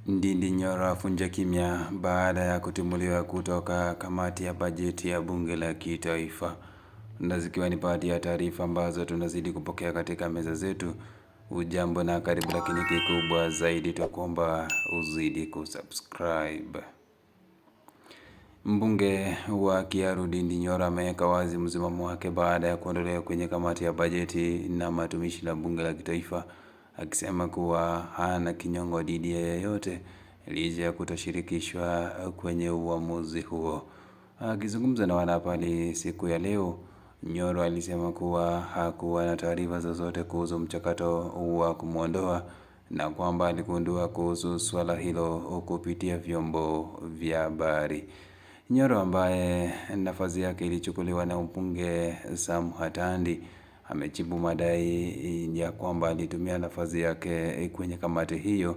Ndindi Nyoro afunja kimya baada ya kutimuliwa kutoka kamati ya bajeti ya bunge la kitaifa. Na zikiwa ni baadhi ya taarifa ambazo tunazidi kupokea katika meza zetu. Ujambo na karibu, lakini kikubwa zaidi twakuomba uzidi kusubscribe. Mbunge wa Kiaru Ndindi Nyoro ameweka wazi msimamo wake baada ya kuondolewa kwenye kamati ya bajeti na matumishi la bunge la kitaifa, akisema kuwa hana kinyongo dhidi ya yeyote licha ya kutoshirikishwa kwenye uamuzi huo. Akizungumza na wanahabari siku ya leo, Nyoro alisema kuwa hakuwa na taarifa zozote kuhusu mchakato wa kumwondoa na kwamba aligundua kuhusu swala hilo kupitia vyombo vya habari. Nyoro ambaye nafasi yake ilichukuliwa na mbunge Sam Hatandi amejibu madai ya kwamba alitumia nafasi yake kwenye kamati hiyo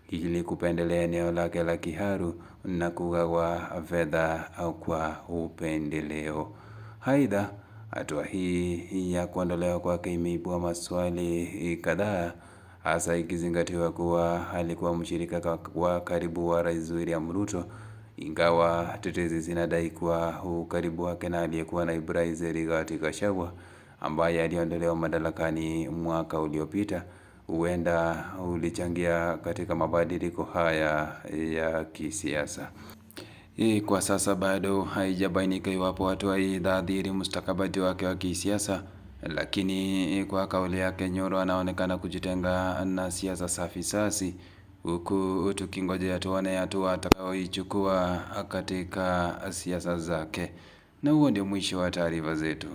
ili kupendelea eneo lake la Kiaru na kugawa fedha kwa upendeleo. Aidha, hatua hii ya kuondolewa kwake imeibua maswali kadhaa, hasa ikizingatiwa kuwa alikuwa mshirika wa karibu wa Rais William Ruto, ingawa tetezi zinadai kuwa ukaribu wake na aliyekuwa naibu rais Rigathi Gachagua ambaye aliondolewa madarakani mwaka uliopita huenda ulichangia katika mabadiliko haya ya kisiasa. Kwa sasa bado haijabainika iwapo hatua hii itaathiri mustakabali wake wa kisiasa, lakini kwa kauli yake Nyoro anaonekana kujitenga na siasa safi sasi, huku tukingojea tuone hatua atakayoichukua katika siasa zake. Na huo ndio mwisho wa taarifa zetu.